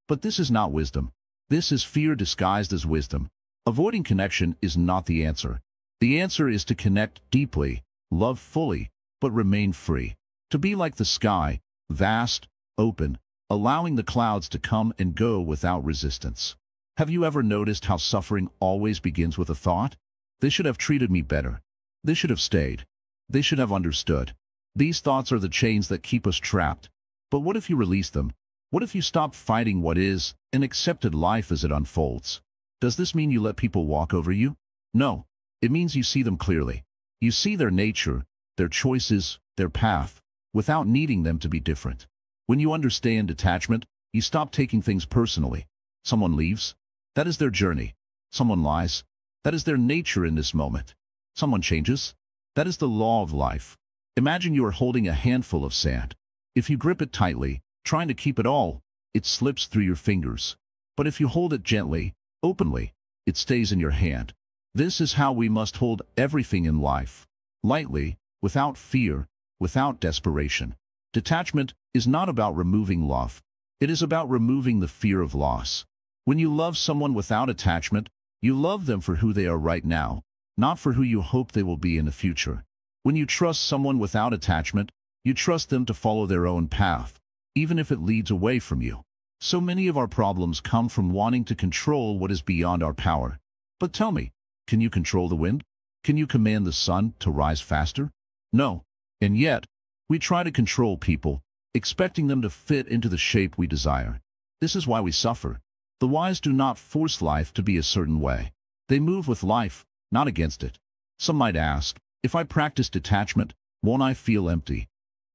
But this is not wisdom. This is fear disguised as wisdom. Avoiding connection is not the answer. The answer is to connect deeply, love fully, but remain free. To be like the sky, vast, open, allowing the clouds to come and go without resistance. Have you ever noticed how suffering always begins with a thought? They should have treated me better. They should have stayed. They should have understood. These thoughts are the chains that keep us trapped. But what if you release them? What if you stop fighting what is and accepted life as it unfolds? Does this mean you let people walk over you? No. It means you see them clearly. You see their nature, their choices, their path, without needing them to be different. When you understand detachment, you stop taking things personally. Someone leaves? That is their journey. Someone lies? That is their nature in this moment. Someone changes? That is the law of life. Imagine you are holding a handful of sand. If you grip it tightly, trying to keep it all, it slips through your fingers. But if you hold it gently, openly, it stays in your hand. This is how we must hold everything in life. Lightly, without fear, without desperation. Detachment is not about removing love. It is about removing the fear of loss. When you love someone without attachment, you love them for who they are right now, not for who you hope they will be in the future. When you trust someone without attachment, you trust them to follow their own path, even if it leads away from you. So many of our problems come from wanting to control what is beyond our power. But tell me, can you control the wind? Can you command the sun to rise faster? No. And yet, we try to control people, expecting them to fit into the shape we desire. This is why we suffer. The wise do not force life to be a certain way. They move with life, not against it. Some might ask, if I practice detachment, won't I feel empty?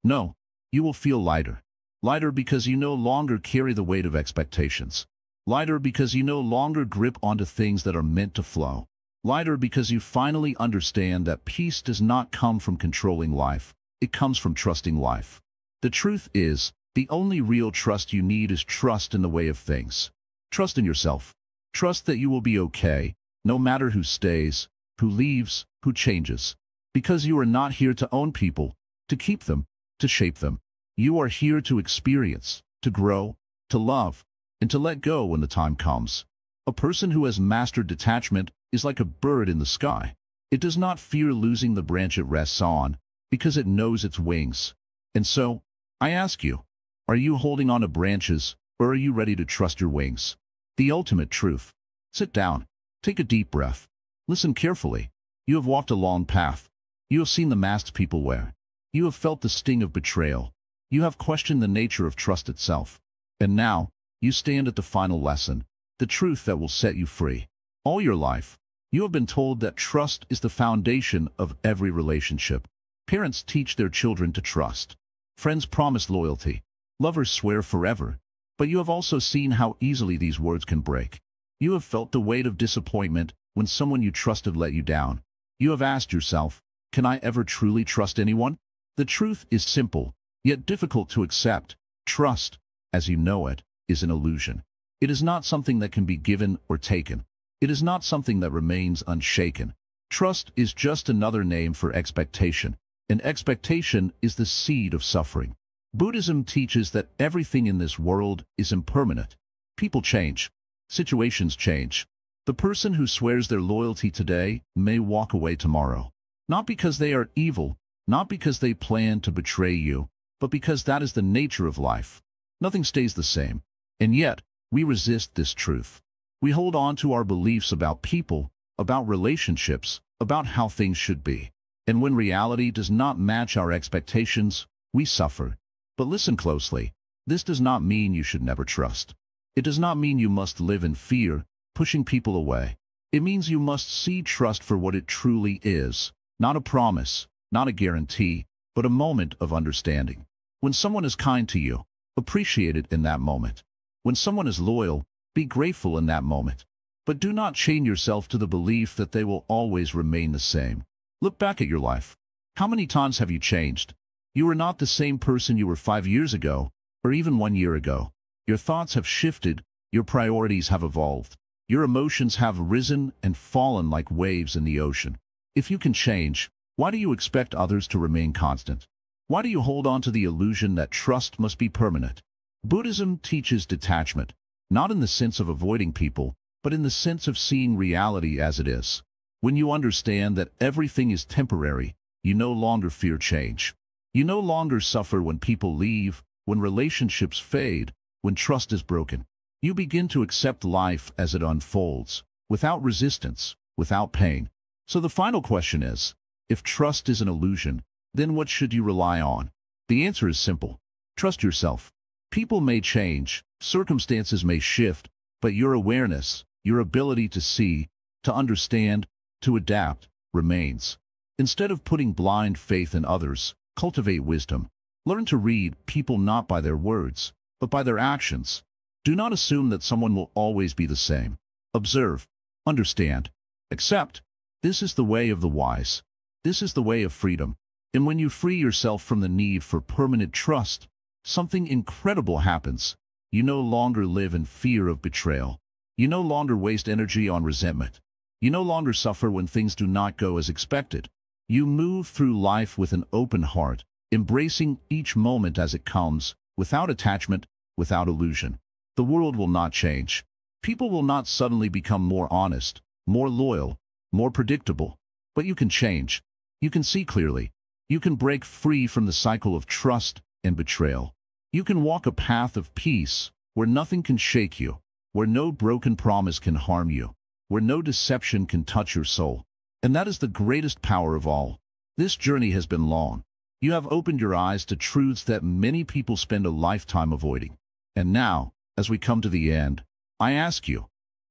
No, you will feel lighter. Lighter because you no longer carry the weight of expectations. Lighter because you no longer grip onto things that are meant to flow. Lighter because you finally understand that peace does not come from controlling life. It comes from trusting life. The truth is, the only real trust you need is trust in the way of things. Trust in yourself. Trust that you will be okay, no matter who stays, who leaves, who changes. Because you are not here to own people, to keep them, to shape them. You are here to experience, to grow, to love, and to let go when the time comes. A person who has mastered detachment is like a bird in the sky. It does not fear losing the branch it rests on, because it knows its wings. And so, I ask you, are you holding on to branches, or are you ready to trust your wings? The ultimate truth. Sit down. Take a deep breath. Listen carefully. You have walked a long path. You have seen the masks people wear. You have felt the sting of betrayal. You have questioned the nature of trust itself. And now, you stand at the final lesson, the truth that will set you free. All your life, you have been told that trust is the foundation of every relationship. Parents teach their children to trust. Friends promise loyalty. Lovers swear forever. But you have also seen how easily these words can break. You have felt the weight of disappointment when someone you trusted let you down. You have asked yourself, can I ever truly trust anyone? The truth is simple, yet difficult to accept. Trust, as you know it, is an illusion. It is not something that can be given or taken. It is not something that remains unshaken. Trust is just another name for expectation, and expectation is the seed of suffering. Buddhism teaches that everything in this world is impermanent. People change. Situations change. The person who swears their loyalty today may walk away tomorrow. Not because they are evil, not because they plan to betray you, but because that is the nature of life. Nothing stays the same. And yet, we resist this truth. We hold on to our beliefs about people, about relationships, about how things should be. And when reality does not match our expectations, we suffer. But listen closely. This does not mean you should never trust. It does not mean you must live in fear, pushing people away. It means you must see trust for what it truly is, not a promise, not a guarantee, but a moment of understanding. When someone is kind to you, appreciate it in that moment. When someone is loyal, be grateful in that moment. But do not chain yourself to the belief that they will always remain the same. Look back at your life. How many times have you changed? You are not the same person you were 5 years ago, or even 1 year ago. Your thoughts have shifted, your priorities have evolved. Your emotions have risen and fallen like waves in the ocean. If you can change, why do you expect others to remain constant? Why do you hold on to the illusion that trust must be permanent? Buddhism teaches detachment, not in the sense of avoiding people, but in the sense of seeing reality as it is. When you understand that everything is temporary, you no longer fear change. You no longer suffer when people leave, when relationships fade, when trust is broken. You begin to accept life as it unfolds, without resistance, without pain. So the final question is, if trust is an illusion, then what should you rely on? The answer is simple. Trust yourself. People may change, circumstances may shift, but your awareness, your ability to see, to understand, to adapt, remains. Instead of putting blind faith in others, cultivate wisdom. Learn to read people not by their words, but by their actions. Do not assume that someone will always be the same. Observe, understand, accept. This is the way of the wise. This is the way of freedom. And when you free yourself from the need for permanent trust, something incredible happens. You no longer live in fear of betrayal. You no longer waste energy on resentment. You no longer suffer when things do not go as expected. You move through life with an open heart, embracing each moment as it comes, without attachment, without illusion. The world will not change. People will not suddenly become more honest, more loyal, more predictable. But you can change. You can see clearly. You can break free from the cycle of trust and betrayal. You can walk a path of peace where nothing can shake you, where no broken promise can harm you, where no deception can touch your soul. And that is the greatest power of all. This journey has been long. You have opened your eyes to truths that many people spend a lifetime avoiding. And now, as we come to the end, I ask you,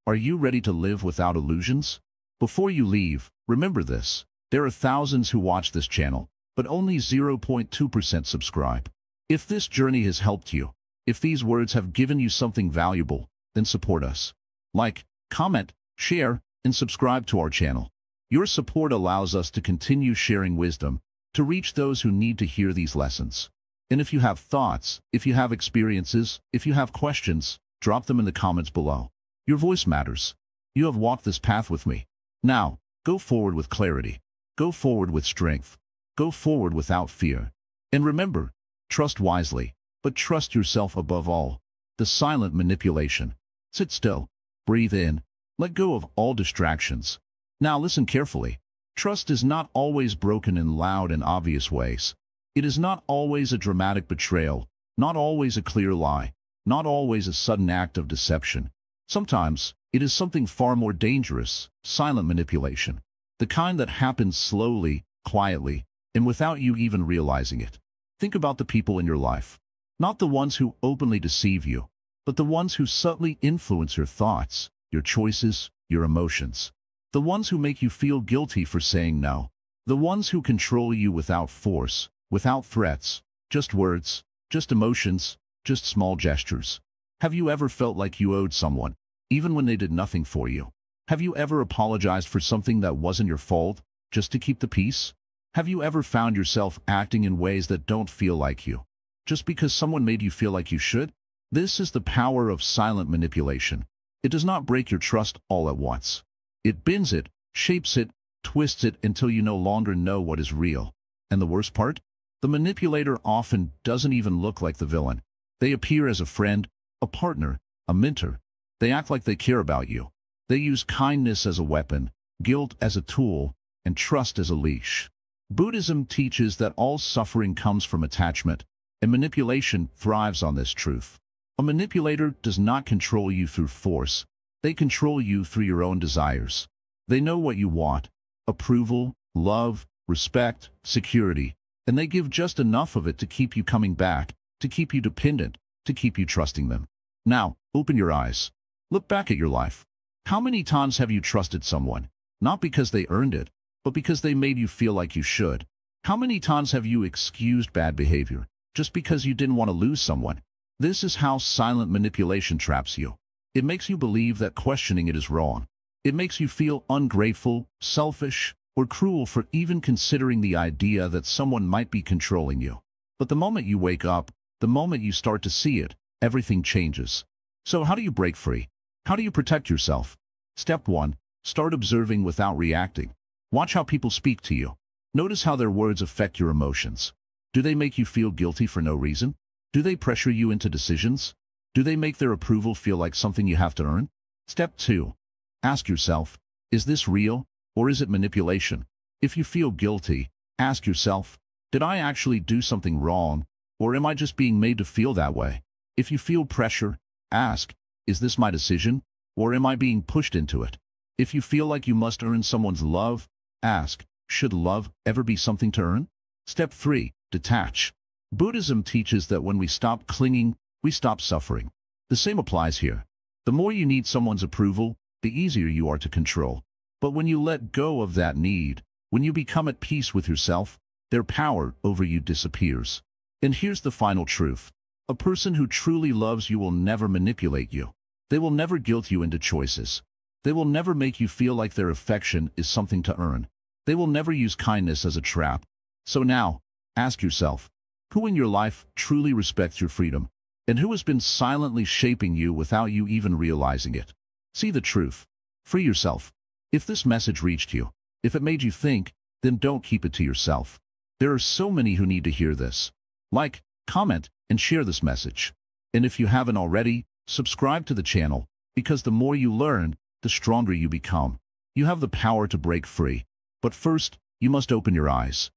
are you ready to live without illusions? Before you leave, remember this. There are thousands who watch this channel, but only 0.2% subscribe. If this journey has helped you, if these words have given you something valuable, then support us. Like, comment, share, and subscribe to our channel. Your support allows us to continue sharing wisdom, to reach those who need to hear these lessons. And if you have thoughts, if you have experiences, if you have questions, drop them in the comments below. Your voice matters. You have walked this path with me. Now, go forward with clarity. Go forward with strength. Go forward without fear. And remember, trust wisely, but trust yourself above all. The silent manipulation. Sit still. Breathe in. Let go of all distractions. Now listen carefully. Trust is not always broken in loud and obvious ways. It is not always a dramatic betrayal, not always a clear lie, not always a sudden act of deception. Sometimes, it is something far more dangerous, silent manipulation. The kind that happens slowly, quietly, and without you even realizing it. Think about the people in your life. Not the ones who openly deceive you, but the ones who subtly influence your thoughts, your choices, your emotions. The ones who make you feel guilty for saying no. The ones who control you without force, without threats, just words, just emotions, just small gestures. Have you ever felt like you owed someone, even when they did nothing for you? Have you ever apologized for something that wasn't your fault, just to keep the peace? Have you ever found yourself acting in ways that don't feel like you, just because someone made you feel like you should? This is the power of silent manipulation. It does not break your trust all at once. It bends it, shapes it, twists it until you no longer know what is real. And the worst part? The manipulator often doesn't even look like the villain. They appear as a friend, a partner, a mentor. They act like they care about you. They use kindness as a weapon, guilt as a tool, and trust as a leash. Buddhism teaches that all suffering comes from attachment, and manipulation thrives on this truth. A manipulator does not control you through force. They control you through your own desires. They know what you want: approval, love, respect, security, and they give just enough of it to keep you coming back, to keep you dependent, to keep you trusting them. Now, open your eyes. Look back at your life. How many times have you trusted someone, not because they earned it, but because they made you feel like you should? How many times have you excused bad behavior just because you didn't want to lose someone? This is how silent manipulation traps you. It makes you believe that questioning it is wrong. It makes you feel ungrateful, selfish, or cruel for even considering the idea that someone might be controlling you. But the moment you wake up, the moment you start to see it, everything changes. So how do you break free? How do you protect yourself? Step 1. Start observing without reacting. Watch how people speak to you. Notice how their words affect your emotions. Do they make you feel guilty for no reason? Do they pressure you into decisions? Do they make their approval feel like something you have to earn? Step 2. Ask yourself, is this real, or is it manipulation? If you feel guilty, ask yourself, did I actually do something wrong, or am I just being made to feel that way? If you feel pressure, ask, is this my decision, or am I being pushed into it? If you feel like you must earn someone's love, ask, should love ever be something to earn? Step 3. Detach. Buddhism teaches that when we stop clinging, we stop suffering. The same applies here. The more you need someone's approval, the easier you are to control. But when you let go of that need, when you become at peace with yourself, their power over you disappears. And here's the final truth. A person who truly loves you will never manipulate you. They will never guilt you into choices. They will never make you feel like their affection is something to earn. They will never use kindness as a trap. So now, ask yourself, who in your life truly respects your freedom, and who has been silently shaping you without you even realizing it? See the truth. Free yourself. If this message reached you, if it made you think, then don't keep it to yourself. There are so many who need to hear this. Like, comment, and share this message. And if you haven't already, subscribe to the channel, because the more you learn, the stronger you become. You have the power to break free. But first, you must open your eyes.